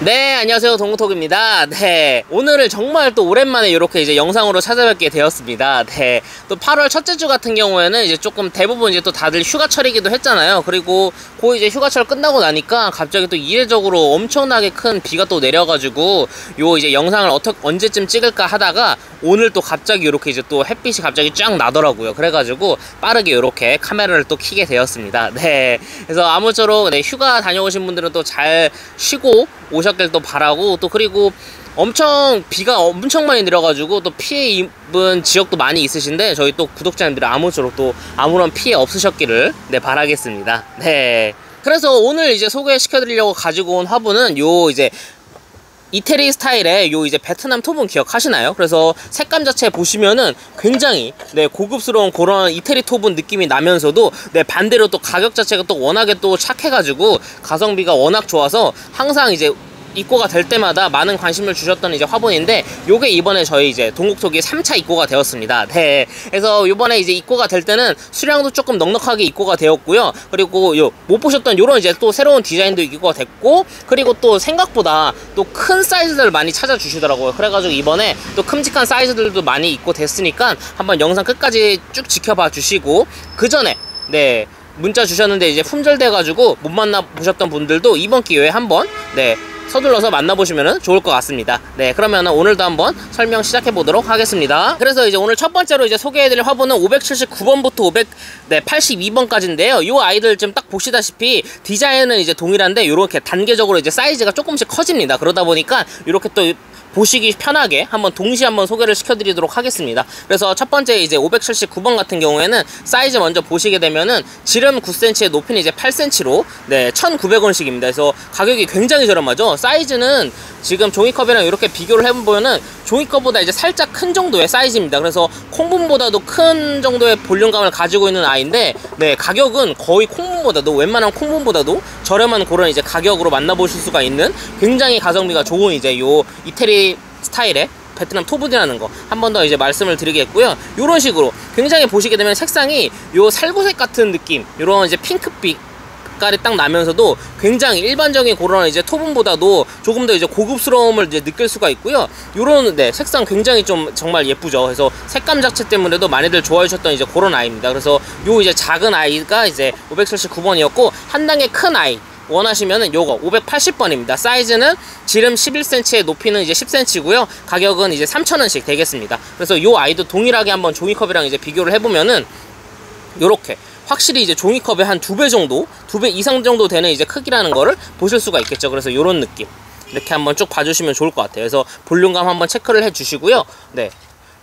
네, 안녕하세요. 동구톡입니다. 네, 오늘은 정말 또 오랜만에 이렇게 이제 영상으로 찾아뵙게 되었습니다. 네, 또 8월 첫째 주 같은 경우에는 이제 조금 대부분 이제 또 다들 휴가철이기도 했잖아요. 그리고 그 이제 휴가철 끝나고 나니까 갑자기 또 이례적으로 엄청나게 큰 비가 또 내려가지고 요 이제 영상을 언제쯤 찍을까 하다가 오늘 또 갑자기 이렇게 이제 또 햇빛이 갑자기 쫙 나더라고요. 그래가지고 빠르게 이렇게 카메라를 또 켜게 되었습니다. 네, 그래서 아무쪼록 네, 휴가 다녀오신 분들은 또 잘 쉬고 오셨길 또 바라고, 또 그리고 비가 엄청 많이 내려가지고 또 피해 입은 지역도 많이 있으신데 저희 또 구독자님들은 아무쪼록 또 아무런 피해 없으셨기를 네 바라겠습니다. 네, 그래서 오늘 이제 소개시켜드리려고 가지고 온 화분은 요 이제 이태리 스타일의 요 이제 베트남 토분 기억하시나요? 그래서 색감 자체 보시면은 굉장히 네 고급스러운 그런 이태리 토분 느낌이 나면서도 네 반대로 또 가격 자체가 또 워낙에 또 착해가지고 가성비가 워낙 좋아서 항상 이제 입고가 될 때마다 많은 관심을 주셨던 이제 화분인데, 요게 이번에 저희 이제 동국톡이 3차 입고가 되었습니다. 네, 그래서 요번에 이제 입고가 될 때는 수량도 조금 넉넉하게 입고가 되었고요. 그리고 요 못 보셨던 요런 이제 또 새로운 디자인도 입고가 됐고, 그리고 또 생각보다 또 큰 사이즈들 많이 찾아주시더라고요. 그래가지고 이번에 또 큼직한 사이즈들도 많이 입고 됐으니까 한번 영상 끝까지 쭉 지켜봐 주시고, 그 전에 네 문자 주셨는데 이제 품절돼가지고 못 만나보셨던 분들도 이번 기회에 한번 네 서둘러서 만나보시면 좋을 것 같습니다. 네, 그러면 오늘도 한번 설명 시작해 보도록 하겠습니다. 그래서 이제 오늘 첫 번째로 이제 소개해드릴 화분은 579번부터 582번까지인데요. 요 아이들 지금 딱 보시다시피 디자인은 이제 동일한데 요렇게 단계적으로 이제 사이즈가 조금씩 커집니다. 그러다 보니까 이렇게 또 보시기 편하게 한번 동시에 한번 소개를 시켜드리도록 하겠습니다. 그래서 첫 번째 이제 579번 같은 경우에는 사이즈 먼저 보시게 되면은 지름 9cm에 높이는 이제 8cm로 네 1,900원씩입니다. 그래서 가격이 굉장히 저렴하죠. 사이즈는 지금 종이컵이랑 이렇게 비교를 해보면은 종이컵보다 이제 살짝 큰 정도의 사이즈입니다. 그래서 콩분보다도 큰 정도의 볼륨감을 가지고 있는 아이인데, 네 가격은 거의 콩분보다도 웬만한 콩분보다도 저렴한 그런 이제 가격으로 만나보실 수가 있는 굉장히 가성비가 좋은 이제 요 이태리 스타일의 베트남 토분이라는 거 한 번 더 이제 말씀을 드리겠고요. 요런 식으로 굉장히 보시게 되면 색상이 요 살구색 같은 느낌, 요런 이제 핑크빛 깔이 딱 나면서도 굉장히 일반적인 그런 이제 토분보다도 조금 더 이제 고급스러움을 이제 느낄 수가 있고요. 요런 네 색상 굉장히 좀 정말 예쁘죠. 그래서 색감 자체 때문에도 많이들 좋아해 주셨던 이제 그런 아이입니다. 그래서 요 이제 작은 아이가 이제 579번이었고, 한 단계 큰 아이 원하시면은 요거 580번입니다. 사이즈는 지름 11cm에 높이는 이제 10cm고요. 가격은 이제 3,000원씩 되겠습니다. 그래서 요 아이도 동일하게 한번 종이컵이랑 이제 비교를 해보면은 요렇게 확실히 이제 종이컵의 한 2배 정도, 2배 이상 정도 되는 이제 크기라는 거를 보실 수가 있겠죠. 그래서 요런 느낌 이렇게 한번 쭉 봐주시면 좋을 것 같아요. 그래서 볼륨감 한번 체크를 해 주시고요. 네,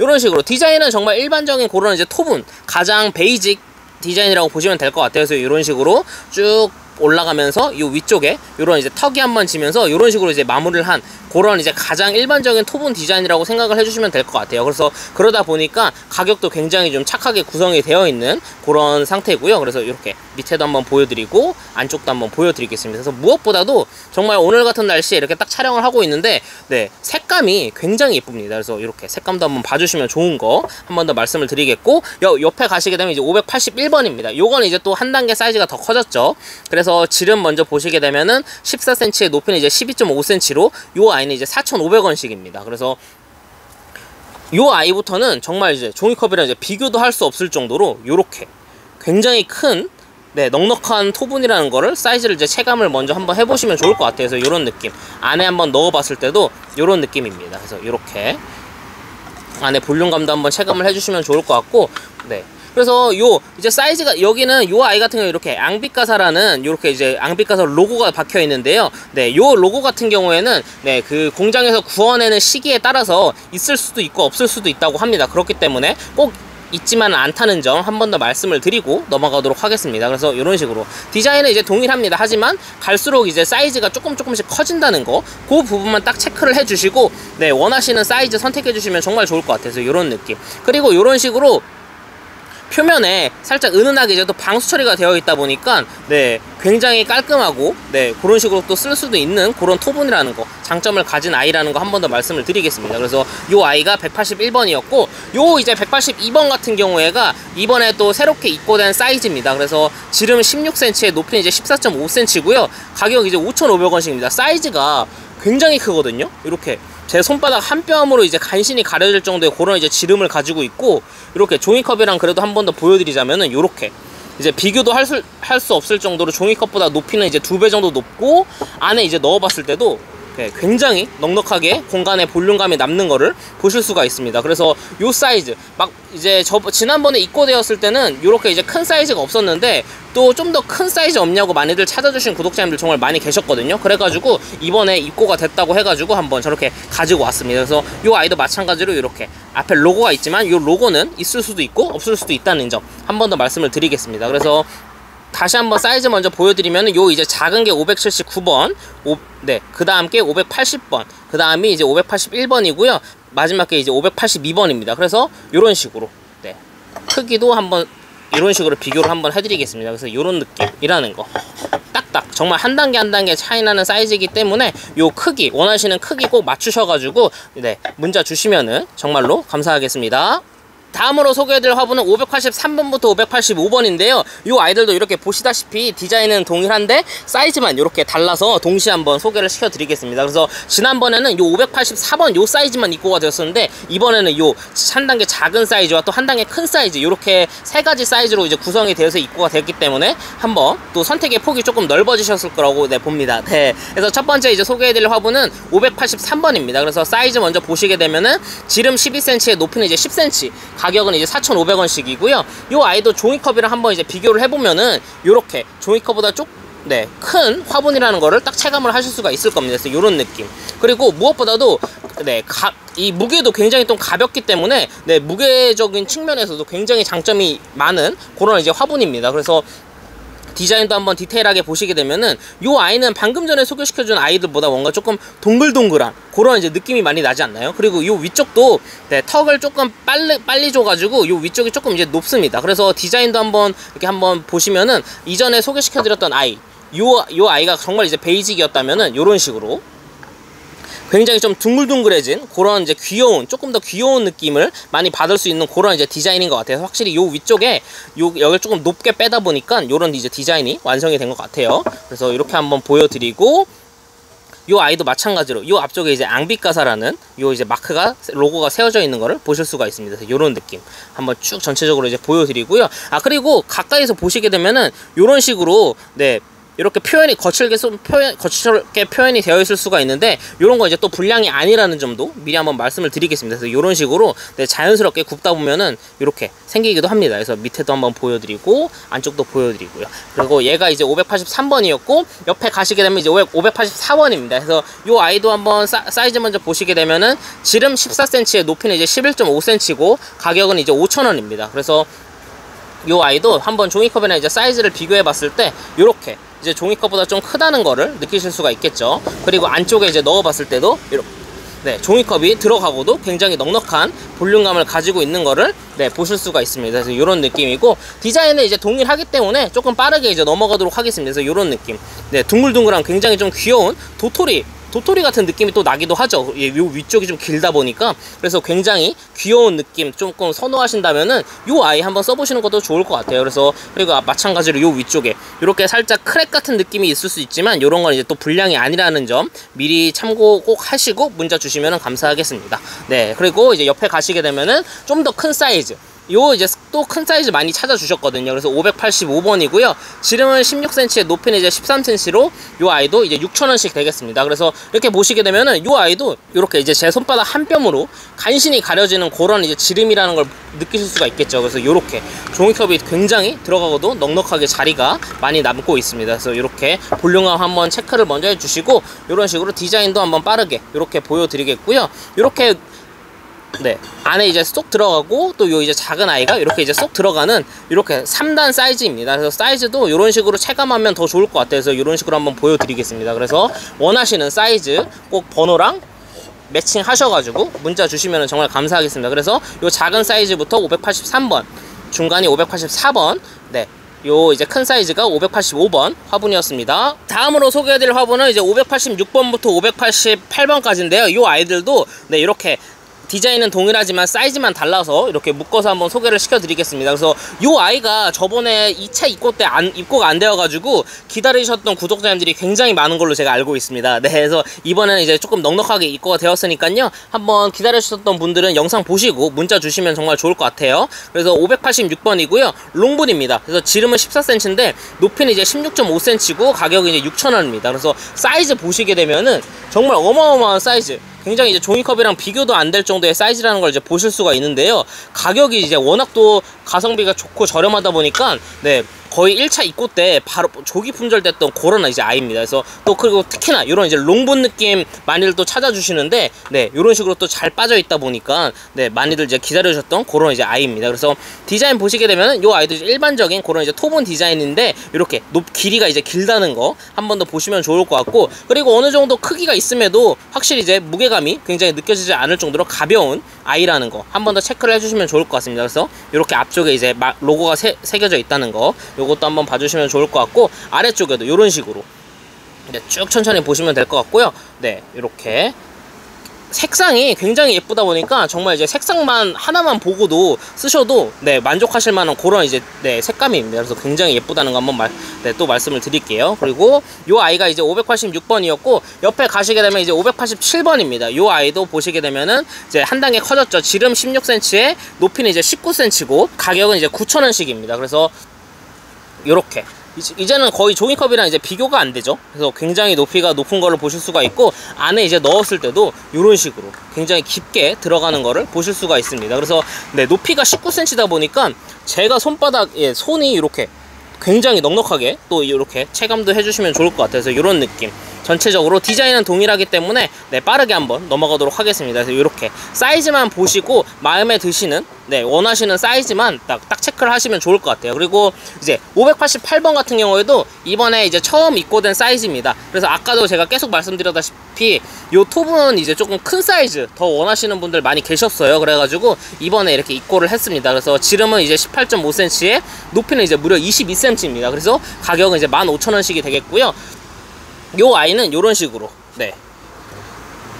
요런 식으로 디자인은 정말 일반적인 그런 이제 토분 가장 베이직 디자인이라고 보시면 될 것 같아요. 그래서 이런 식으로 쭉 올라가면서 요 위쪽에 요런 이제 턱이 한번 지면서 요런 식으로 이제 마무리를 한 그런 이제 가장 일반적인 토분 디자인이라고 생각을 해주시면 될 것 같아요. 그래서 그러다 보니까 가격도 굉장히 좀 착하게 구성이 되어 있는 그런 상태고요. 그래서 이렇게 밑에도 한번 보여드리고 안쪽도 한번 보여드리겠습니다. 그래서 무엇보다도 정말 오늘 같은 날씨에 이렇게 딱 촬영을 하고 있는데 네 색감이 굉장히 예쁩니다. 그래서 이렇게 색감도 한번 봐주시면 좋은 거 한 번 더 말씀을 드리겠고, 옆에 가시게 되면 이제 581번입니다. 요건 이제 또 한 단계 사이즈가 더 커졌죠. 그래서 지름 먼저 보시게 되면은 14cm의 높이는 이제 12.5cm로 요 아이는 이제 4,500원씩입니다. 그래서 요 아이부터는 정말 이제 종이컵이랑 이제 비교도 할 수 없을 정도로 요렇게 굉장히 큰 네 넉넉한 토분이라는 거를 사이즈를 이제 체감을 먼저 한번 해보시면 좋을 것 같아요. 그래서 요런 느낌 안에 한번 넣어봤을 때도 요런 느낌입니다. 그래서 요렇게 안에 볼륨감도 한번 체감을 해주시면 좋을 것 같고, 네 그래서 요 이제 사이즈가 여기는 요 아이 같은 경우 이렇게 앙빛가사라는 요렇게 이제 앙빛가사 로고가 박혀 있는데요. 네, 요 로고 같은 경우에는 네, 그 공장에서 구워내는 시기에 따라서 있을 수도 있고 없을 수도 있다고 합니다. 그렇기 때문에 꼭 있지만 않다는 점 한 번 더 말씀을 드리고 넘어가도록 하겠습니다. 그래서 이런 식으로 디자인은 이제 동일합니다. 하지만 갈수록 이제 사이즈가 조금씩 커진다는 거, 그 부분만 딱 체크를 해주시고 네 원하시는 사이즈 선택해 주시면 정말 좋을 것 같아서 이런 느낌. 그리고 이런 식으로 표면에 살짝 은은하게 이제 또 방수 처리가 되어 있다 보니까 네 굉장히 깔끔하고 네 그런 식으로 또 쓸 수도 있는 그런 토분이라는 거, 장점을 가진 아이라는 거 한 번 더 말씀을 드리겠습니다. 그래서 요 아이가 181번이었고 요 이제 182번 같은 경우에가 이번에 또 새롭게 입고된 사이즈입니다. 그래서 지름 16cm에 높이는 이제 14.5cm고요. 가격 이제 5,500원씩입니다. 사이즈가 굉장히 크거든요. 이렇게 제 손바닥 한 뼘으로 이제 간신히 가려질 정도의 그런 이제 지름을 가지고 있고, 이렇게 종이컵이랑 그래도 한 번 더 보여드리자면은 이렇게 이제 비교도 할 수 없을 정도로 종이컵보다 높이는 이제 2배 정도 높고, 안에 이제 넣어봤을 때도 굉장히 넉넉하게 공간에 볼륨감이 남는 거를 보실 수가 있습니다. 그래서 요 사이즈 막 이제 지난번에 입고되었을 때는 이렇게 이제 큰 사이즈가 없었는데, 또 좀 더 큰 사이즈 없냐고 많이들 찾아주신 구독자님들 정말 많이 계셨거든요. 그래가지고 이번에 입고가 됐다고 해가지고 한번 저렇게 가지고 왔습니다. 그래서 요 아이도 마찬가지로 이렇게 앞에 로고가 있지만 요 로고는 있을 수도 있고 없을 수도 있다는 점 한 번 더 말씀을 드리겠습니다. 그래서 다시 한번 사이즈 먼저 보여드리면, 요 이제 작은 게 579번, 그 다음 게 580번, 그 다음이 이제 581번이고요. 마지막 게 이제 582번입니다. 그래서 요런 식으로, 크기도 한번 이런 식으로 비교를 한번 해드리겠습니다. 그래서 요런 느낌이라는 거. 딱딱 정말 한 단계 한 단계 차이 나는 사이즈이기 때문에 요 크기, 원하시는 크기 꼭 맞추셔가지고 문자 주시면은 정말로 감사하겠습니다. 다음으로 소개해드릴 화분은 583번부터 585번인데요. 이 아이들도 이렇게 보시다시피 디자인은 동일한데 사이즈만 이렇게 달라서 동시에 한번 소개를 시켜드리겠습니다. 그래서 지난번에는 이 584번 이 사이즈만 입고가 되었었는데, 이번에는 이 한 단계 작은 사이즈와 또 한 단계 큰 사이즈, 이렇게 세 가지 사이즈로 이제 구성이 되어서 입고가 됐기 때문에 한번 또 선택의 폭이 조금 넓어지셨을 거라고 봅니다. 그래서 첫 번째 이제 소개해드릴 화분은 583번입니다. 그래서 사이즈 먼저 보시게 되면은 지름 12cm에 높이는 이제 10cm, 가격은 이제 4,500원씩이고요. 이 아이도 종이컵이랑 한번 이제 비교를 해보면은 요렇게 종이컵보다 큰 화분이라는 거를 딱 체감을 하실 수가 있을 겁니다. 그래서 요런 느낌. 그리고 무엇보다도 이 무게도 굉장히 좀 가볍기 때문에 무게적인 측면에서도 굉장히 장점이 많은 그런 이제 화분입니다. 그래서 디자인도 한번 디테일하게 보시게 되면은 요 아이는 방금 전에 소개시켜준 아이들보다 뭔가 조금 동글동글한 그런 이제 느낌이 많이 나지 않나요? 그리고 요 위쪽도 턱을 조금 빨리 줘가지고 요 위쪽이 조금 이제 높습니다. 그래서 디자인도 한번 이렇게 한번 보시면은 이전에 소개시켜드렸던 아이, 요 아이가 정말 이제 베이직이었다면은 요런 식으로 굉장히 좀 둥글둥글해진 그런 이제 조금 더 귀여운 느낌을 많이 받을 수 있는 그런 이제 디자인인 것 같아요. 확실히 요 위쪽에 여기를 조금 높게 빼다 보니까 요런 이제 디자인이 완성이 된 것 같아요. 그래서 이렇게 한번 보여드리고, 요 아이도 마찬가지로 요 앞쪽에 이제 앙비카사라는 요 이제 로고가 세워져 있는 거를 보실 수가 있습니다. 그래서 요런 느낌 한번 쭉 전체적으로 이제 보여드리고요. 그리고 가까이서 보시게 되면은 요런 식으로 이렇게 표현이 거칠게 표현이 되어 있을 수가 있는데, 이런 거 이제 또 불량이 아니라는 점도 미리 한번 말씀을 드리겠습니다. 그래서 이런 식으로 자연스럽게 굽다 보면은 이렇게 생기기도 합니다. 그래서 밑에도 한번 보여드리고 안쪽도 보여드리고요. 그리고 얘가 이제 583번이었고 옆에 가시게 되면 이제 584번입니다. 그래서 이 아이도 한번 사이즈 먼저 보시게 되면은 지름 14cm에 높이는 이제 11.5cm고 가격은 이제 5,000원입니다. 그래서 이 아이도 한번 종이컵이나 이제 사이즈를 비교해 봤을 때 이렇게 이제 종이컵보다 좀 크다는 거를 느끼실 수가 있겠죠. 그리고 안쪽에 이제 넣어 봤을 때도 이렇게 종이컵이 들어가고도 굉장히 넉넉한 볼륨감을 가지고 있는 거를 보실 수가 있습니다. 그래서 이런 느낌이고, 디자인은 이제 동일하기 때문에 조금 빠르게 이제 넘어가도록 하겠습니다. 그래서 이런 느낌, 둥글둥글한 굉장히 좀 귀여운 도토리 같은 느낌이 또 나기도 하죠. 요 위쪽이 좀 길다 보니까. 그래서 굉장히 귀여운 느낌 조금 선호하신다면은 요 아이 한번 써보시는 것도 좋을 것 같아요. 그리고 마찬가지로 요 위쪽에 이렇게 살짝 크랙 같은 느낌이 있을 수 있지만, 요런 건 이제 또 불량이 아니라는 점 미리 참고 꼭 하시고 문자 주시면 감사하겠습니다. 그리고 이제 옆에 가시게 되면은 좀 더 큰 사이즈, 요 이제 또 큰 사이즈 많이 찾아주셨거든요. 그래서 585번이고요. 지름은 16cm에 높이는 이제 13cm로 요 아이도 이제 6,000원씩 되겠습니다. 그래서 이렇게 보시게 되면은 요 아이도 이렇게 이제 제 손바닥 한 뼘으로 간신히 가려지는 그런 이제 지름이라는 걸 느끼실 수가 있겠죠. 그래서 요렇게 종이컵이 굉장히 들어가고도 넉넉하게 자리가 많이 남고 있습니다. 그래서 이렇게 볼륨감 한번 체크를 먼저 해주시고, 이런 식으로 디자인도 한번 빠르게 이렇게 보여드리겠고요. 이렇게 안에 이제 쏙 들어가고, 또 요 이제 작은 아이가 이렇게 이제 쏙 들어가는 이렇게 3단 사이즈입니다. 그래서 사이즈도 이런 식으로 체감하면 더 좋을 것 같아요. 그래서 이런 식으로 한번 보여드리겠습니다. 그래서 원하시는 사이즈 꼭 번호랑 매칭 하셔가지고 문자 주시면 정말 감사하겠습니다. 그래서 요 작은 사이즈부터 583번, 중간이 584번, 요 이제 큰 사이즈가 585번 화분이었습니다. 다음으로 소개해드릴 화분은 이제 586번부터 588번까지인데요. 요 아이들도 이렇게 디자인은 동일하지만 사이즈만 달라서 이렇게 묶어서 한번 소개를 시켜드리겠습니다. 그래서 이 아이가 저번에 2차 입고 때 입고가 안 되어가지고 기다리셨던 구독자님들이 굉장히 많은 걸로 제가 알고 있습니다. 네, 그래서 이번에는 이제 조금 넉넉하게 입고가 되었으니까요, 한번 기다리셨던 분들은 영상 보시고 문자 주시면 정말 좋을 것 같아요. 그래서 586번이고요 롱분입니다. 그래서 지름은 14cm인데 높이는 이제 16.5cm고 가격이 이제 6,000원입니다. 그래서 사이즈 보시게 되면은 정말 어마어마한 사이즈, 굉장히 이제 종이컵이랑 비교도 안 될 정도의 사이즈라는 걸 이제 보실 수가 있는데요. 가격이 이제 워낙 또 가성비가 좋고 저렴하다 보니까 네, 거의 1차 입고 때 바로 조기 품절됐던 그런 이제 아이입니다. 그래서 또 그리고 특히나 이런 이제 롱본 느낌 많이들 또 찾아주시는데, 네, 이런 식으로 또 잘 빠져 있다 보니까 네, 많이들 이제 기다려주셨던 그런 이제 아이입니다. 그래서 디자인 보시게 되면 이 아이도 일반적인 그런 이제 토본 디자인인데 이렇게 길이가 이제 길다는 거 한 번 더 보시면 좋을 것 같고, 그리고 어느 정도 크기가 있음에도 확실히 이제 무게감이 굉장히 느껴지지 않을 정도로 가벼운 아이라는 거 한 번 더 체크를 해주시면 좋을 것 같습니다. 그래서 이렇게 앞쪽에 이제 로고가 새겨져 있다는 거, 요것도 한번 봐주시면 좋을 것 같고, 아래쪽에도 이런 식으로 네, 쭉 천천히 보시면 될 것 같고요. 네, 이렇게 색상이 굉장히 예쁘다 보니까 정말 이제 색상만 하나만 보고도 쓰셔도 네, 만족하실 만한 그런 이제 네, 색감입니다. 그래서 굉장히 예쁘다는 거 한번 네, 또 말씀을 드릴게요. 그리고 요 아이가 이제 586번이었고 옆에 가시게 되면 이제 587번입니다. 요 아이도 보시게 되면은 이제 한 단계 커졌죠. 지름 16cm에 높이는 이제 19cm고 가격은 이제 9,000원씩입니다. 그래서 요렇게 이제는 거의 종이컵이랑 이제 비교가 안 되죠. 그래서 굉장히 높이가 높은 거를 보실 수가 있고, 안에 이제 넣었을 때도 이런 식으로 굉장히 깊게 들어가는 거를 보실 수가 있습니다. 그래서 네, 높이가 19cm다 보니까 제가 손바닥에 손이 이렇게 굉장히 넉넉하게 또 이렇게 체감도 해주시면 좋을 것 같아서 이런 느낌. 전체적으로 디자인은 동일하기 때문에 네, 빠르게 한번 넘어가도록 하겠습니다. 그래서 이렇게 사이즈만 보시고 마음에 드시는 네, 원하시는 사이즈만 딱 체크를 하시면 좋을 것 같아요. 그리고 이제 588번 같은 경우에도 이번에 이제 처음 입고된 사이즈입니다. 그래서 아까도 제가 계속 말씀드렸다시피 요 톱은 이제 조금 큰 사이즈 더 원하시는 분들 많이 계셨어요. 그래가지고 이번에 이렇게 입고를 했습니다. 그래서 지름은 이제 18.5cm에 높이는 이제 무려 22cm입니다. 그래서 가격은 이제 15,000원씩이 되겠고요. 요 아이는 요런 식으로 네,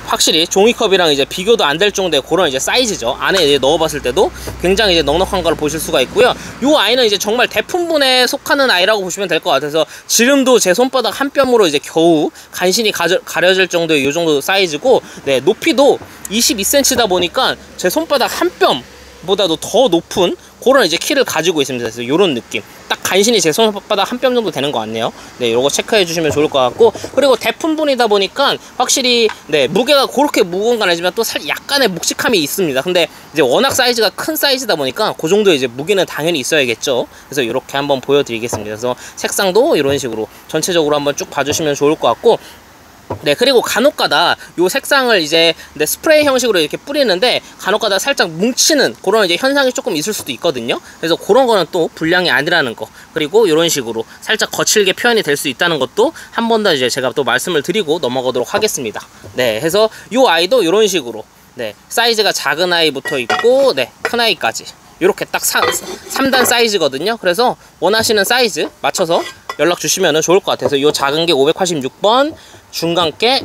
확실히 종이컵이랑 이제 비교도 안 될 정도의 그런 이제 사이즈죠. 안에 이제 넣어봤을 때도 굉장히 이제 넉넉한 걸 보실 수가 있고요. 요 아이는 이제 정말 대품분에 속하는 아이라고 보시면 될 것 같아서 지름도 제 손바닥 한 뼘으로 이제 겨우 간신히 가려질 정도의 요 정도 사이즈고, 네, 높이도 22cm다 보니까 제 손바닥 한 뼘보다도 더 높은 그런 이제 키를 가지고 있습니다. 그래서 요런 느낌, 딱 간신히 제 손바닥 한 뼘 정도 되는 것 같네요. 네, 요거 체크해 주시면 좋을 것 같고, 그리고 대품분이다 보니까 확실히 네, 무게가 그렇게 무거운 건 아니지만 또 약간의 묵직함이 있습니다. 근데 이제 워낙 사이즈가 큰 사이즈다 보니까 그 정도 이제 무게는 당연히 있어야겠죠. 그래서 이렇게 한번 보여드리겠습니다. 그래서 색상도 이런 식으로 전체적으로 한번 쭉 봐주시면 좋을 것 같고, 네, 그리고 간혹가다 요 색상을 이제 네, 스프레이 형식으로 이렇게 뿌리는데 간혹가다 살짝 뭉치는 그런 이제 현상이 조금 있을 수도 있거든요. 그래서 그런 거는 또 불량이 아니라는 거, 그리고 이런 식으로 살짝 거칠게 표현이 될 수 있다는 것도 한 번 더 이제 제가 또 말씀을 드리고 넘어가도록 하겠습니다. 네, 해서 요 아이도 이런 식으로 네, 사이즈가 작은 아이부터 있고 네, 큰 아이까지 이렇게 딱 3단 사이즈거든요. 그래서 원하시는 사이즈 맞춰서 연락 주시면 좋을 것 같아서 요 작은 게 586번, 중간 게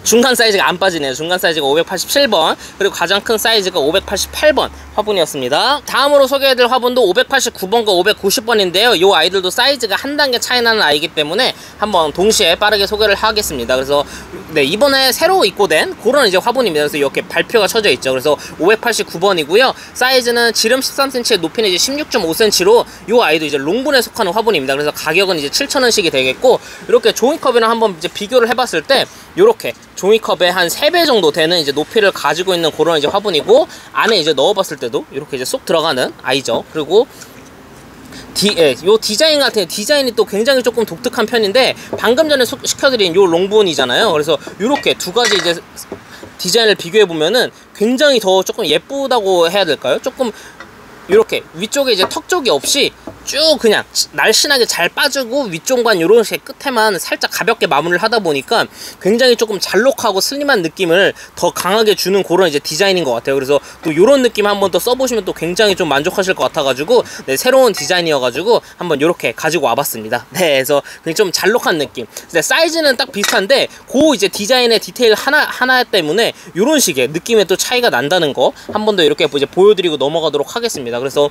중간 사이즈가 안 빠지네요. 중간 사이즈가 587번, 그리고 가장 큰 사이즈가 588번 화분이었습니다. 다음으로 소개해드릴 화분도 589번과 590번인데요 이 아이들도 사이즈가 한 단계 차이 나는 아이이기 때문에 한번 동시에 빠르게 소개를 하겠습니다. 그래서 네, 이번에 새로 입고된 그런 이제 화분입니다. 그래서 이렇게 발표가 쳐져 있죠. 그래서 589번이고요 사이즈는 지름 13cm에 높이는 이제 16.5cm로 이 아이도 이제 롱분에 속하는 화분입니다. 그래서 가격은 이제 7,000원씩이 되겠고, 이렇게 종이컵이랑 한번 이제 비교를 해봤을 때 요렇게 종이컵의 한 3배 정도 되는 이제 높이를 가지고 있는 그런 이제 화분이고, 안에 이제 넣어봤을 때도 이렇게 이제 쏙 들어가는 아이죠. 그리고 요 디자인 같은 디자인이 또 굉장히 조금 독특한 편인데, 방금 전에 시켜드린 요 롱본이잖아요. 그래서 요렇게 두 가지 이제 디자인을 비교해 보면은 굉장히 더 조금 예쁘다고 해야 될까요? 조금 이렇게 위쪽에 이제 턱 쪽이 없이 쭉 그냥 날씬하게 잘 빠지고 위쪽만 요런 식 끝에만 살짝 가볍게 마무리를 하다 보니까 굉장히 조금 잘록하고 슬림한 느낌을 더 강하게 주는 그런 이제 디자인인 것 같아요. 그래서 또 요런 느낌 한번 더 써보시면 또 굉장히 좀 만족하실 것 같아가지고 네, 새로운 디자인이어가지고 한번 요렇게 가지고 와봤습니다. 네, 그래서 굉장히 좀 잘록한 느낌. 네, 사이즈는 딱 비슷한데 그 이제 디자인의 디테일 하나 때문에 요런 식의 느낌의 또 차이가 난다는 거 한 번 더 이렇게 이제 보여드리고 넘어가도록 하겠습니다. 그래서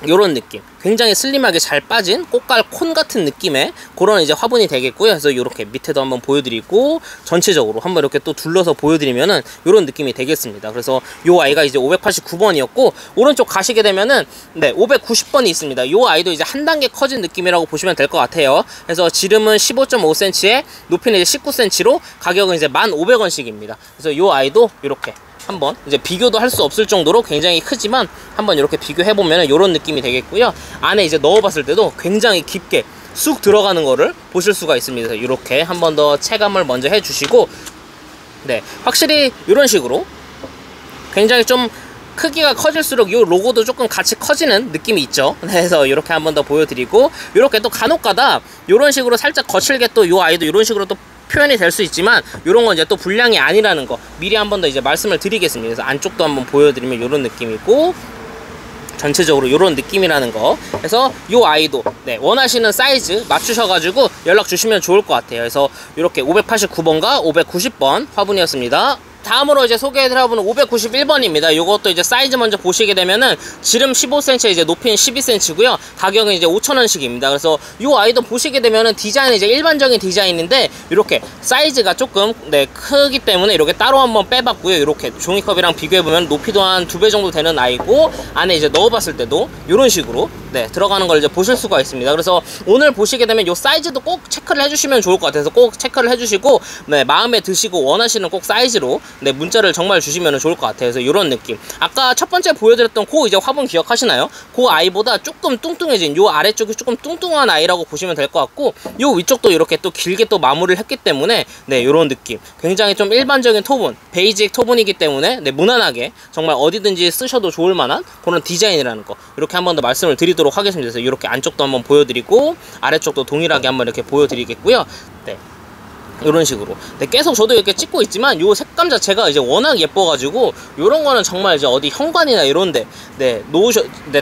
요런 느낌, 굉장히 슬림하게 잘 빠진 꽃갈 콘 같은 느낌의 그런 이제 화분이 되겠고요. 그래서 요렇게 밑에도 한번 보여드리고 전체적으로 한번 이렇게 또 둘러서 보여드리면은 요런 느낌이 되겠습니다. 그래서 요 아이가 이제 589번이었고 오른쪽 가시게 되면은 네 590번이 있습니다. 요 아이도 이제 한 단계 커진 느낌이라고 보시면 될 것 같아요. 그래서 지름은 15.5cm에 높이는 이제 19cm로 가격은 이제 1,500원씩입니다. 그래서 요 아이도 요렇게 한번 이제 비교도 할 수 없을 정도로 굉장히 크지만 한번 이렇게 비교해보면 이런 느낌이 되겠고요. 안에 이제 넣어봤을 때도 굉장히 깊게 쑥 들어가는 거를 보실 수가 있습니다. 이렇게 한번 더 체감을 먼저 해주시고 네 확실히 이런 식으로 굉장히 좀 크기가 커질수록 이 로고도 조금 같이 커지는 느낌이 있죠. 그래서 이렇게 한번 더 보여드리고 이렇게 또 간혹가다 이런 식으로 살짝 거칠게 또 이 아이도 이런 식으로 또 표현이 될 수 있지만 이런 건 이제 또 불량이 아니라는 거 미리 한번 더 이제 말씀을 드리겠습니다. 그래서 안쪽도 한번 보여드리면 이런 느낌이고 전체적으로 이런 느낌이라는 거. 그래서 이 아이도 네, 원하시는 사이즈 맞추셔가지고 연락 주시면 좋을 것 같아요. 그래서 이렇게 589번과 590번 화분이었습니다. 다음으로 이제 소개해드려보는 591번입니다. 요것도 이제 사이즈 먼저 보시게 되면은 지름 15cm, 이제 높이는 12cm고요. 가격은 이제 5,000원씩입니다. 그래서 요 아이도 보시게 되면은 디자인은 이제 일반적인 디자인인데 이렇게 사이즈가 조금 네 크기 때문에 이렇게 따로 한번 빼봤고요. 이렇게 종이컵이랑 비교해보면 높이도 한 2배 정도 되는 아이고 안에 이제 넣어봤을 때도 이런 식으로 네 들어가는 걸 이제 보실 수가 있습니다. 그래서 오늘 보시게 되면 요 사이즈도 꼭 체크를 해주시면 좋을 것 같아서 꼭 체크를 해주시고 네 마음에 드시고 원하시는 꼭 사이즈로 네 문자를 정말 주시면 좋을 것 같아요. 그래서 이런 느낌. 아까 첫 번째 보여드렸던 그 이제 화분 기억하시나요? 그 아이보다 조금 뚱뚱해진 요 아래쪽이 조금 뚱뚱한 아이라고 보시면 될 것 같고 요 위쪽도 이렇게 또 길게 또 마무리를 했기 때문에 네 이런 느낌. 굉장히 좀 일반적인 토분, 베이직 토분이기 때문에 네 무난하게 정말 어디든지 쓰셔도 좋을 만한 그런 디자인이라는 거 이렇게 한번 더 말씀을 드리도록 하겠습니다. 그래서 이렇게 안쪽도 한번 보여드리고 아래쪽도 동일하게 한번 이렇게 보여드리겠고요. 네. 이런 식으로 네, 계속 저도 이렇게 찍고 있지만 요 색감 자체가 이제 워낙 예뻐가지고 요런 거는 정말 이제 어디 현관이나 이런데 네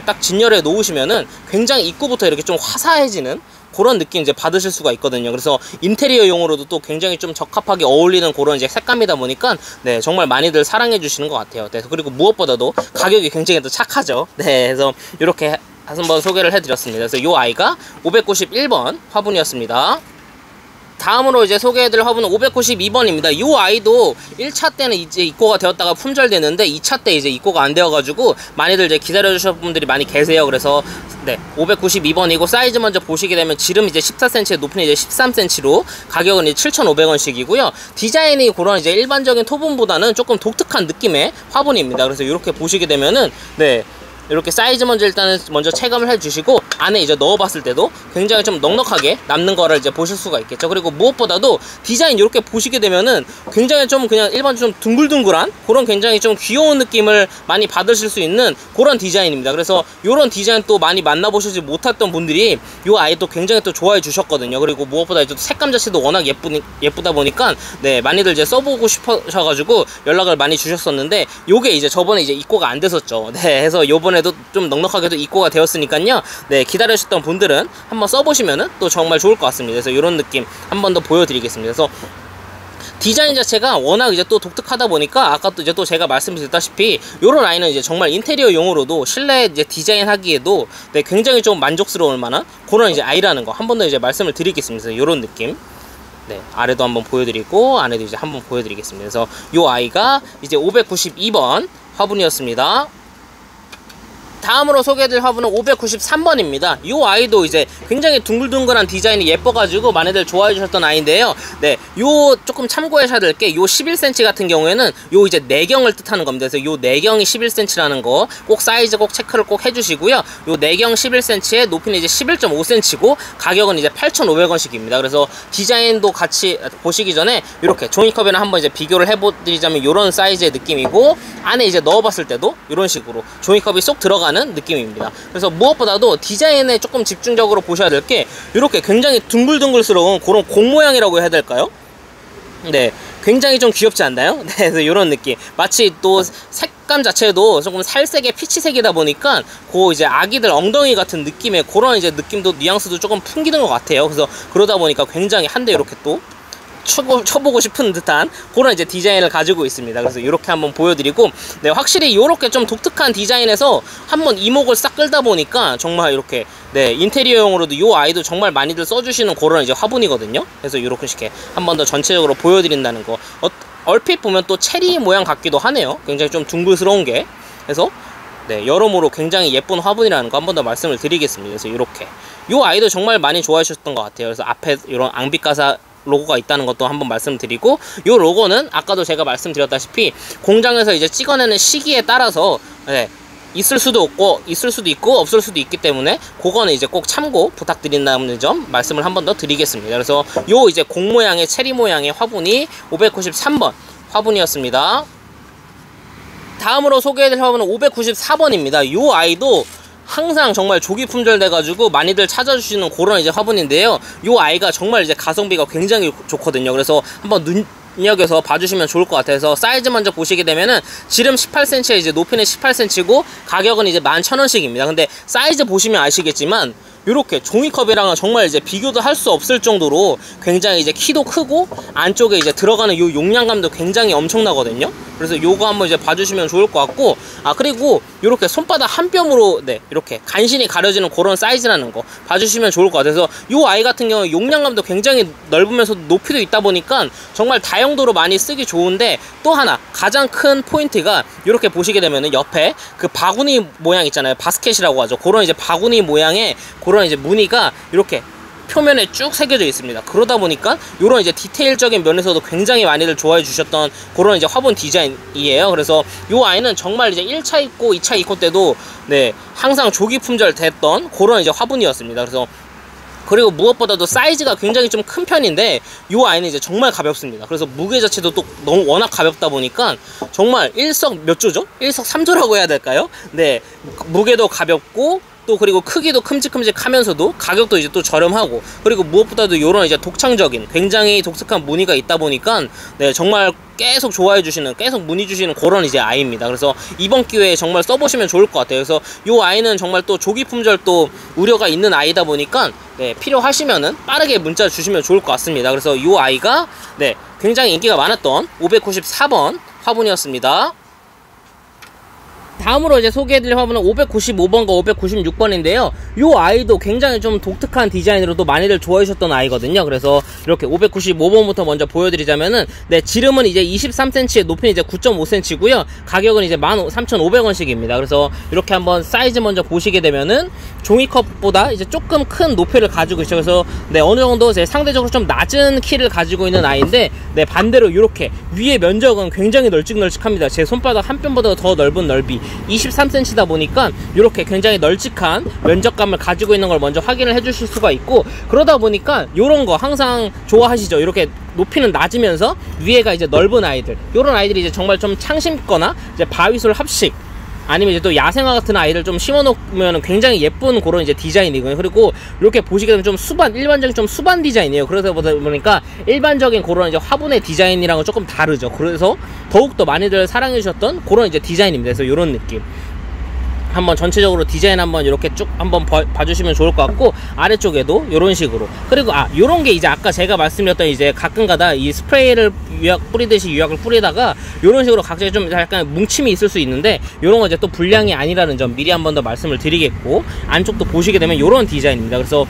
딱 진열해 놓으시면은 굉장히 입구부터 이렇게 좀 화사해지는 그런 느낌 이제 받으실 수가 있거든요. 그래서 인테리어용으로도 또 굉장히 좀 적합하게 어울리는 그런 이제 색감이다 보니까 네 정말 많이들 사랑해 주시는 것 같아요. 네, 그리고 무엇보다도 가격이 굉장히 또 착하죠. 네, 그래서 이렇게 한번 소개를 해드렸습니다. 그래서 요 아이가 591번 화분이었습니다. 다음으로 이제 소개해드릴 화분은 592번입니다. 이 아이도 1차 때는 이제 입고가 되었다가 품절됐는데 2차 때 이제 입고가 안 되어가지고 많이들 이제 기다려주신 분들이 많이 계세요. 그래서 네 592번이고 사이즈 먼저 보시게 되면 지름 이제 14cm, 높이는 이제 13cm로 가격은 이제 7,500원씩이고요. 디자인이 그런 이제 일반적인 토분보다는 조금 독특한 느낌의 화분입니다. 그래서 이렇게 보시게 되면은 네. 이렇게 사이즈 먼저 일단은 먼저 체감을 해주시고 안에 이제 넣어봤을 때도 굉장히 좀 넉넉하게 남는 거를 이제 보실 수가 있겠죠. 그리고 무엇보다도 디자인 이렇게 보시게 되면은 굉장히 좀 그냥 일반 좀 둥글둥글한 그런 굉장히 좀 귀여운 느낌을 많이 받으실 수 있는 그런 디자인입니다. 그래서 이런 디자인 또 많이 만나보시지 못했던 분들이 이 아이도 굉장히 또 좋아해 주셨거든요. 그리고 무엇보다 이제 색감 자체도 워낙 예쁘다 보니까 네 많이들 이제 써보고 싶으셔가지고 연락을 많이 주셨었는데 요게 이제 저번에 이제 입고가 안 됐었죠. 네, 해서 요번에도 좀 넉넉하게도 입고가 되었으니까요. 네, 기다리셨던 분들은 한번 써보시면은 또 정말 좋을 것 같습니다. 그래서 이런 느낌 한번 더 보여드리겠습니다. 그래서 디자인 자체가 워낙 이제 또 독특하다 보니까 아까 또 이제 또 제가 말씀드렸다시피 요런 아이는 이제 정말 인테리어용으로도 실내 이제 디자인 하기에도 네, 굉장히 좀 만족스러울 만한 그런 이제 아이라는 거 한 번 더 이제 말씀을 드리겠습니다. 요런 느낌. 네, 아래도 한번 보여드리고 안에도 이제 한번 보여드리겠습니다. 그래서 요 아이가 이제 592번 화분이었습니다. 다음으로 소개해드릴 화분은 593번입니다. 이 아이도 이제 굉장히 둥글둥글한 디자인이 예뻐가지고 많이들 좋아해 주셨던 아이인데요. 네, 요 조금 참고하셔야 될 게 요 11cm 같은 경우에는 요 이제 내경을 뜻하는 겁니다. 그래서 요 내경이 11cm라는 거 꼭 사이즈 꼭 체크를 꼭 해주시고요. 요 내경 11cm에 높이는 이제 11.5cm고 가격은 이제 8,500원씩입니다. 그래서 디자인도 같이 보시기 전에 이렇게 종이컵이랑 한번 이제 비교를 해보드리자면 요런 사이즈의 느낌이고 안에 이제 넣어봤을 때도 이런 식으로 종이컵이 쏙 들어가는 들어가는 느낌입니다. 그래서 무엇보다도 디자인에 조금 집중적으로 보셔야 될 게 이렇게 굉장히 둥글둥글스러운 그런 공 모양이라고 해야 될까요? 네, 굉장히 좀 귀엽지 않나요? 네, 그래서 이런 느낌. 마치 또 색감 자체도 조금 살색의 피치색이다 보니까 그 이제 아기들 엉덩이 같은 느낌의 그런 이제 느낌도 뉘앙스도 조금 풍기는 것 같아요. 그래서 그러다 보니까 굉장히 한데 이렇게 또 쳐보고 싶은 듯한 그런 이제 디자인을 가지고 있습니다. 그래서 이렇게 한번 보여드리고, 네, 확실히 이렇게 좀 독특한 디자인에서 한번 이목을 싹 끌다 보니까 정말 이렇게, 네, 인테리어용으로도 이 아이도 정말 많이들 써주시는 그런 이제 화분이거든요. 그래서 이렇게 한번 더 전체적으로 보여드린다는 거. 얼핏 보면 또 체리 모양 같기도 하네요. 굉장히 좀 둥글스러운 게. 그래서 네, 여러모로 굉장히 예쁜 화분이라는 거 한 번 더 말씀을 드리겠습니다. 그래서 이렇게 이 아이도 정말 많이 좋아해 주셨던 것 같아요. 그래서 앞에 이런 앙빛가사 로고가 있다는 것도 한번 말씀드리고, 이 로고는 아까도 제가 말씀드렸다시피 공장에서 이제 찍어내는 시기에 따라서, 네, 있을 수도 있고 없을 수도 있기 때문에 그거는 이제 꼭 참고 부탁드린다는 점 말씀을 한 번 더 드리겠습니다. 그래서 요 이제 공 모양의 체리 모양의 화분이 593번 화분이었습니다. 다음으로 소개해드릴 화분은 594번입니다. 요 아이도 항상 정말 조기 품절 돼가지고 많이들 찾아주시는 그런 이제 화분인데요. 요 아이가 정말 이제 가성비가 굉장히 좋거든요. 그래서 한번 눈여겨서 봐주시면 좋을 것 같아서 사이즈 먼저 보시게 되면은 지름 18cm에 이제 높이는 18cm고 가격은 이제 11,000원씩입니다. 근데 사이즈 보시면 아시겠지만 요렇게 종이컵이랑은 정말 이제 비교도 할 수 없을 정도로 굉장히 이제 키도 크고 안쪽에 이제 들어가는 요 용량감도 굉장히 엄청나거든요. 그래서 요거 한번 이제 봐주시면 좋을 것 같고, 그리고 요렇게 손바닥 한 뼘으로, 네, 이렇게 간신히 가려지는 그런 사이즈라는 거 봐주시면 좋을 것 같아서, 요 아이 같은 경우 용량감도 굉장히 넓으면서 높이도 있다 보니까 정말 다용도로 많이 쓰기 좋은데, 또 하나 가장 큰 포인트가 이렇게 보시게 되면은 옆에 그 바구니 모양 있잖아요. 바스켓이라고 하죠. 그런 이제 바구니 모양의 그런 이제 무늬가 이렇게 표면에 쭉 새겨져 있습니다. 그러다 보니까 이런 이제 디테일적인 면에서도 굉장히 많이들 좋아해 주셨던 그런 이제 화분 디자인이에요. 그래서 이 아이는 정말 이제 1차 입고 2차 입고 때도, 네, 항상 조기 품절 됐던 그런 이제 화분이었습니다. 그래서 그리고 무엇보다도 사이즈가 굉장히 좀 큰 편인데 이 아이는 이제 정말 가볍습니다. 그래서 무게 자체도 또 너무 워낙 가볍다 보니까 정말 일석몇조죠? 일석삼조라고 해야 될까요? 네, 무게도 가볍고 또 그리고 크기도 큼직큼직하면서도 가격도 이제 또 저렴하고, 그리고 무엇보다도 이런 이제 독창적인 굉장히 독특한 무늬가 있다 보니까, 네, 정말 계속 좋아해 주시는, 계속 문의 주시는 그런 이제 아이입니다. 그래서 이번 기회에 정말 써보시면 좋을 것 같아요. 그래서 이 아이는 정말 또 조기 품절 또 우려가 있는 아이다 보니까, 네, 필요하시면은 빠르게 문자 주시면 좋을 것 같습니다. 그래서 이 아이가, 네, 굉장히 인기가 많았던 594번 화분이었습니다. 다음으로 이제 소개해드릴 화분은 595번과 596번인데요. 이 아이도 굉장히 좀 독특한 디자인으로도 많이들 좋아해주셨던 아이거든요. 그래서 이렇게 595번부터 먼저 보여드리자면은, 네, 지름은 이제 23cm, 높이는 이제 9.5cm고요. 가격은 이제 13,500원씩입니다. 그래서 이렇게 한번 사이즈 먼저 보시게 되면은 종이컵보다 이제 조금 큰 높이를 가지고 있죠. 그래서 네, 어느 정도 이제 상대적으로 좀 낮은 키를 가지고 있는 아이인데, 네, 반대로 이렇게 위에 면적은 굉장히 널찍널찍합니다. 제 손바닥 한 뼘보다 더 넓은 넓이 23cm다 보니까 이렇게 굉장히 널찍한 면적감을 가지고 있는 걸 먼저 확인을 해 주실 수가 있고, 그러다 보니까 이런 거 항상 좋아하시죠. 이렇게 높이는 낮으면서 위에가 이제 넓은 아이들, 이런 아이들이 이제 정말 좀 창심거나 이제 바위솔 합식 아니면 이제 또 야생화 같은 아이를 좀 심어놓으면 굉장히 예쁜 그런 이제 디자인이거든요. 그리고 이렇게 보시게 되면 좀 일반적인 좀 수반 디자인이에요. 그러다 보니까 일반적인 그런 이제 화분의 디자인이랑은 조금 다르죠. 그래서 더욱더 많이들 사랑해 주셨던 그런 이제 디자인입니다. 그래서 이런 느낌. 한번 전체적으로 디자인 한번 이렇게 쭉 한번 봐주시면 좋을 것 같고, 아래쪽에도 이런 식으로, 그리고 요런 게 이제 아까 제가 말씀드렸던 이제 가끔가다 이 스프레이를 뿌리듯이 유약을 뿌리다가 이런 식으로 각자 좀 약간 뭉침이 있을 수 있는데, 이런 거 이제 또 불량이 아니라는 점 미리 한번 더 말씀을 드리겠고, 안쪽도 보시게 되면 이런 디자인입니다. 그래서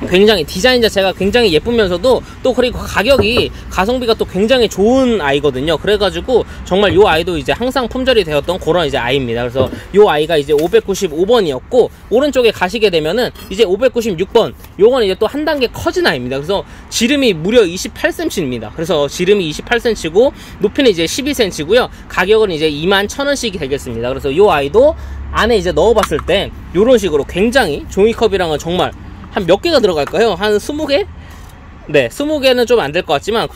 굉장히 디자인 자체가 굉장히 예쁘면서도 또 그리고 가격이 가성비가 또 굉장히 좋은 아이거든요. 그래가지고 정말 요 아이도 이제 항상 품절이 되었던 그런 이제 아이입니다. 그래서 요 아이가 이제 595번이었고, 오른쪽에 가시게 되면은 이제 596번, 요건 이제 또 한 단계 커진 아이입니다. 그래서 지름이 무려 28cm입니다. 그래서 지름이 28cm고 높이는 이제 12cm고요. 가격은 이제 21,000원씩이 되겠습니다. 그래서 요 아이도 안에 이제 넣어봤을 때 요런 식으로 굉장히 종이컵이랑은 정말 한 몇 개가 들어갈까요? 한 20개? 네, 20개는 좀 안 될 것 같지만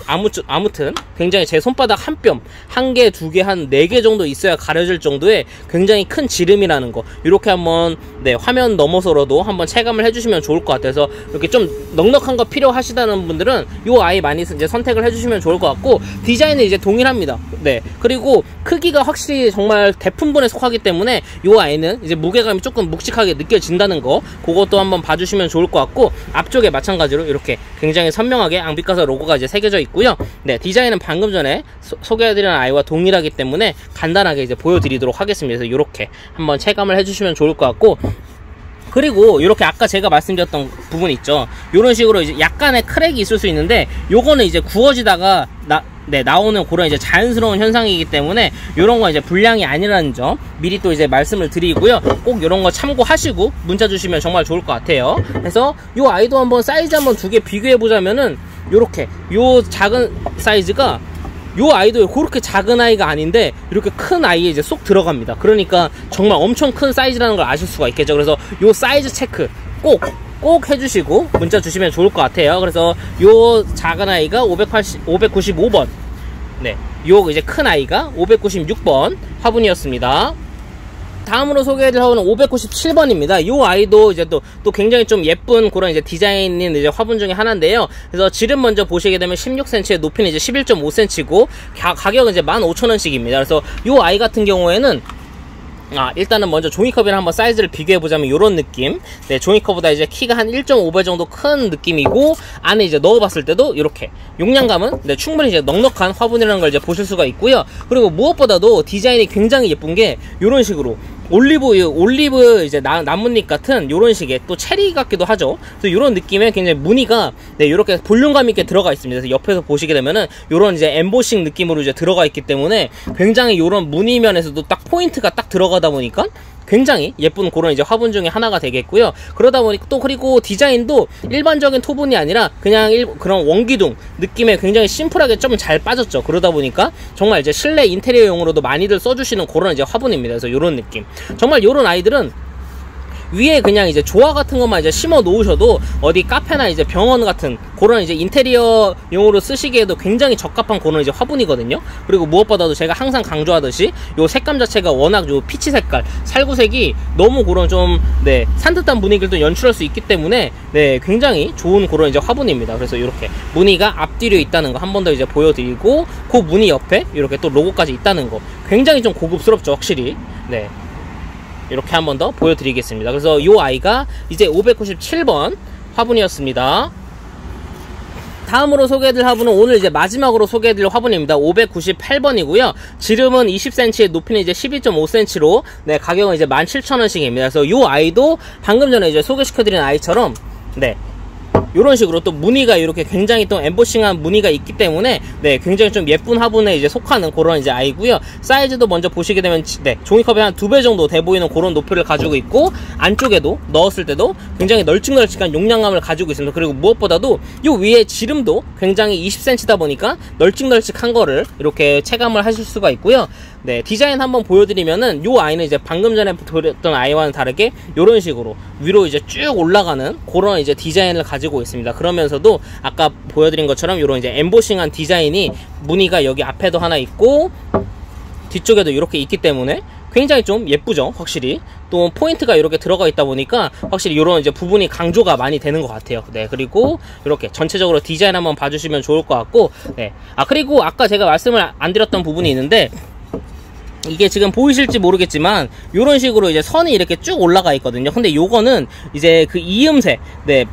아무튼 굉장히 제 손바닥 한 뼘, 한 개, 두 개, 한 4개 정도 있어야 가려질 정도의 굉장히 큰 지름이라는 거, 이렇게 한번 네, 화면 넘어서라도 한번 체감을 해주시면 좋을 것 같아서, 이렇게 좀 넉넉한 거 필요하시다는 분들은 요 아이 많이 이제 선택을 해주시면 좋을 것 같고, 디자인은 이제 동일합니다. 네, 그리고 크기가 확실히 정말 대품분에 속하기 때문에 요 아이는 이제 무게감이 조금 묵직하게 느껴진다는 거, 그것도 한번 봐주시면 좋을 것 같고, 앞쪽에 마찬가지로 이렇게 굉장히 선명하게 앙비카사 로고가 이제 새겨져 있고요. 네, 디자인은 방금 전에 소개해드린 아이와 동일하기 때문에 간단하게 이제 보여드리도록 하겠습니다. 그래서 이렇게 한번 체감을 해주시면 좋을 것 같고, 그리고 이렇게 아까 제가 말씀드렸던 부분 있죠. 이런 식으로 이제 약간의 크랙이 있을 수 있는데, 요거는 이제 구워지다가 나오는 그런 이제 자연스러운 현상이기 때문에 요런 거 이제 불량이 아니라는 점 미리 또 이제 말씀을 드리고요. 꼭 요런 거 참고하시고 문자 주시면 정말 좋을 것 같아요. 그래서 요 아이도 한번 사이즈 한번 두 개 비교해 보자면은, 요렇게 요 작은 사이즈가 요 아이도 그렇게 작은 아이가 아닌데 이렇게 큰 아이에 이제 쏙 들어갑니다. 그러니까 정말 엄청 큰 사이즈라는 걸 아실 수가 있겠죠. 그래서 요 사이즈 체크 꼭 해주시고 문자 주시면 좋을 것 같아요. 그래서 요 작은 아이가 595번, 네, 요 이제 큰 아이가 596번 화분이었습니다. 다음으로 소개해드릴 화분은 597번입니다. 이 아이도 이제 또 굉장히 좀 예쁜 그런 이제 디자인인 이제 화분 중에 하나인데요. 그래서 지름 먼저 보시게 되면 16cm, 높이는 이제 11.5cm고, 가격은 이제 15,000원씩입니다. 그래서 이 아이 같은 경우에는 일단은 먼저 종이컵이랑 한번 사이즈를 비교해보자면 요런 느낌. 네, 종이컵보다 이제 키가 한 1.5배 정도 큰 느낌이고, 안에 이제 넣어봤을 때도 이렇게 용량감은 네, 충분히 이제 넉넉한 화분이라는 걸 이제 보실 수가 있고요. 그리고 무엇보다도 디자인이 굉장히 예쁜 게 요런 식으로 올리브 이제 나뭇잎 같은 요런 식의 또 체리 같기도 하죠. 그래서 요런 느낌의 굉장히 무늬가 네, 요렇게 볼륨감 있게 들어가 있습니다. 그래서 옆에서 보시게 되면은 요런 이제 엠보싱 느낌으로 이제 들어가 있기 때문에 굉장히 요런 무늬면에서도 딱 포인트가 딱 들어가다 보니까 굉장히 예쁜 그런 이제 화분 중에 하나가 되겠고요. 그러다 보니 또 그리고 디자인도 일반적인 토분이 아니라 그냥 그런 원기둥 느낌에 굉장히 심플하게 좀 잘 빠졌죠. 그러다 보니까 정말 이제 실내 인테리어용으로도 많이들 써주시는 그런 이제 화분입니다. 그래서 요런 느낌. 정말 요런 아이들은 위에 그냥 이제 조화 같은 것만 이제 심어 놓으셔도 어디 카페나 이제 병원 같은 그런 이제 인테리어용으로 쓰시기에도 굉장히 적합한 그런 이제 화분이거든요. 그리고 무엇보다도 제가 항상 강조하듯이 요 색감 자체가 워낙 요 피치 색깔, 살구색이 너무 그런 좀 네, 산뜻한 분위기를 또 연출할 수 있기 때문에 네, 굉장히 좋은 그런 이제 화분입니다. 그래서 이렇게 무늬가 앞뒤로 있다는 거 한 번 더 이제 보여드리고, 그 무늬 옆에 이렇게 또 로고까지 있다는 거 굉장히 좀 고급스럽죠, 확실히. 네. 이렇게 한 번 더 보여드리겠습니다. 그래서 이 아이가 이제 597번 화분이었습니다. 다음으로 소개해드릴 화분은 오늘 이제 마지막으로 소개해드릴 화분입니다. 598번이고요. 지름은 20cm, 높이는 이제 12.5cm로 네, 가격은 이제 17,000원씩입니다. 그래서 이 아이도 방금 전에 이제 소개시켜드린 아이처럼 네, 이런 식으로 또 무늬가 이렇게 굉장히 또 엠보싱한 무늬가 있기 때문에 네, 굉장히 좀 예쁜 화분에 이제 속하는 그런 이제 아이고요. 사이즈도 먼저 보시게 되면 네, 종이컵의 한 2배 정도 돼 보이는 그런 높이를 가지고 있고, 안쪽에도 넣었을 때도 굉장히 널찍널찍한 용량감을 가지고 있습니다. 그리고 무엇보다도 이 위에 지름도 굉장히 20cm다 보니까 널찍널찍한 거를 이렇게 체감을 하실 수가 있고요. 네, 디자인 한번 보여드리면은 요 아이는 이제 방금 전에 보였던 아이와는 다르게 요런 식으로 위로 이제 쭉 올라가는 그런 이제 디자인을 가지고 있습니다. 그러면서도 아까 보여드린 것처럼 요런 이제 엠보싱한 디자인이 무늬가 여기 앞에도 하나 있고 뒤쪽에도 이렇게 있기 때문에 굉장히 좀 예쁘죠, 확실히. 또 포인트가 이렇게 들어가 있다 보니까 확실히 이런 이제 부분이 강조가 많이 되는 것 같아요. 네, 그리고 이렇게 전체적으로 디자인 한번 봐주시면 좋을 것 같고, 네. 그리고 아까 제가 말씀을 안 드렸던 부분이 있는데, 이게 지금 보이실지 모르겠지만 요런 식으로 이제 선이 이렇게 쭉 올라가 있거든요. 근데 요거는 이제 그 이음새, 네,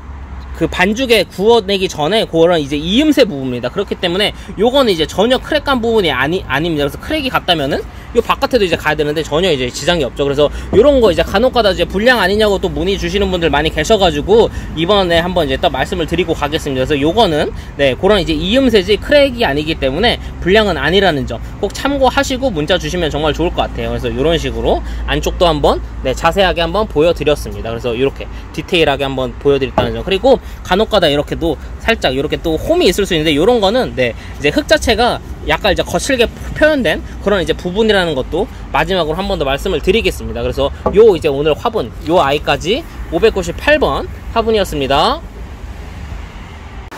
그 반죽에 구워내기 전에 그런 이제 이음새 부분입니다. 그렇기 때문에 요거는 이제 전혀 크랙간 부분이 아닙니다. 그래서 크랙이 갔다면은 요 바깥에도 이제 가야 되는데 전혀 이제 지장이 없죠. 그래서 요런 거 이제 간혹가다 이제 불량 아니냐고 또 문의 주시는 분들 많이 계셔가지고 이번에 한번 이제 또 말씀을 드리고 가겠습니다. 그래서 요거는 네, 그런 이제 이음새지 크랙이 아니기 때문에 불량은 아니라는 점 꼭 참고하시고 문자 주시면 정말 좋을 것 같아요. 그래서 요런 식으로 안쪽도 한번 네, 자세하게 한번 보여드렸습니다. 그래서 이렇게 디테일하게 한번 보여드렸다는 점. 그리고 간혹가다 이렇게도 살짝 이렇게 또 홈이 있을 수 있는데 요런 거는 네, 이제 흙 자체가 약간 이제 거칠게 표현된 그런 이제 부분이라는 것도 마지막으로 한 번 더 말씀을 드리겠습니다. 그래서 요 이제 오늘 화분 요 아이까지 598번 화분이었습니다.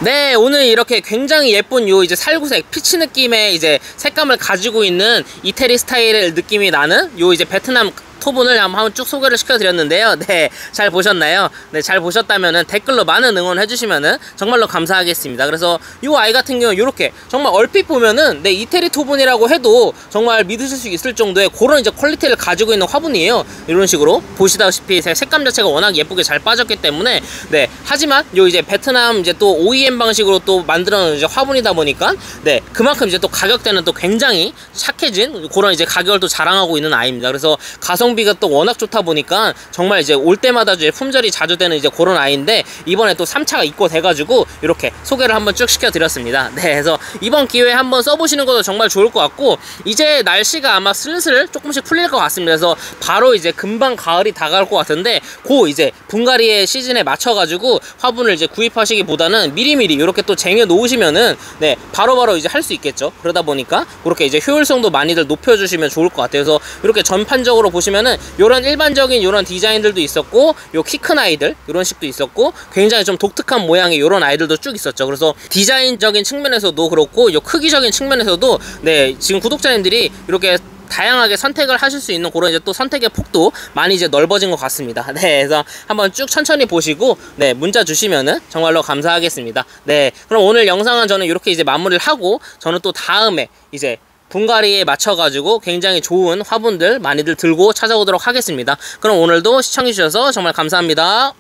네, 오늘 이렇게 굉장히 예쁜 요 이제 살구색 피치 느낌의 이제 색감을 가지고 있는 이태리 스타일의 느낌이 나는 요 이제 베트남 토분을 한번 쭉 소개를 시켜드렸는데요. 네, 잘 보셨나요? 네, 잘 보셨다면은 댓글로 많은 응원 해주시면은 정말로 감사하겠습니다. 그래서 이 아이 같은 경우는 이렇게 정말 얼핏 보면은 네, 이태리 토분이라고 해도 정말 믿으실 수 있을 정도의 그런 이제 퀄리티를 가지고 있는 화분이에요. 이런 식으로 보시다시피 색감 자체가 워낙 예쁘게 잘 빠졌기 때문에 네, 하지만 요 이제 베트남 이제 또 OEM 방식으로 또 만들어놓은 이제 화분이다 보니까 네, 그만큼 이제 또 가격대는 또 굉장히 착해진 그런 이제 가격을 또 자랑하고 있는 아이입니다. 그래서 가성비가 또 워낙 좋다 보니까 정말 이제 올 때마다 이제 품절이 자주 되는 이제 그런 아이인데 이번에 또 3차가 입고돼가지고 이렇게 소개를 한번 쭉 시켜드렸습니다. 네, 그래서 이번 기회에 한번 써보시는 것도 정말 좋을 것 같고 이제 날씨가 아마 슬슬 조금씩 풀릴 것 같습니다. 그래서 바로 이제 금방 가을이 다가올 것 같은데 그 이제 분갈이의 시즌에 맞춰가지고 화분을 이제 구입하시기보다는 미리미리 이렇게 또 쟁여 놓으시면은 네, 바로바로 이제 할 수 있겠죠. 그러다 보니까 그렇게 이제 효율성도 많이들 높여주시면 좋을 것 같아요. 그래서 이렇게 전판적으로 보시면은 요런 일반적인 요런 디자인들도 있었고 요 키 큰 아이들 요런 식도 있었고 굉장히 좀 독특한 모양의 요런 아이들도 쭉 있었죠. 그래서 디자인적인 측면에서도 그렇고 요 크기적인 측면에서도 네, 지금 구독자님들이 이렇게 다양하게 선택을 하실 수 있는 그런 이제 또 선택의 폭도 많이 이제 넓어진 것 같습니다. 네, 그래서 한번 쭉 천천히 보시고 네, 문자 주시면은 정말로 감사하겠습니다. 네, 그럼 오늘 영상은 저는 이렇게 이제 마무리를 하고 저는 또 다음에 이제 분갈이에 맞춰가지고 굉장히 좋은 화분들 많이들 들고 찾아오도록 하겠습니다. 그럼 오늘도 시청해주셔서 정말 감사합니다.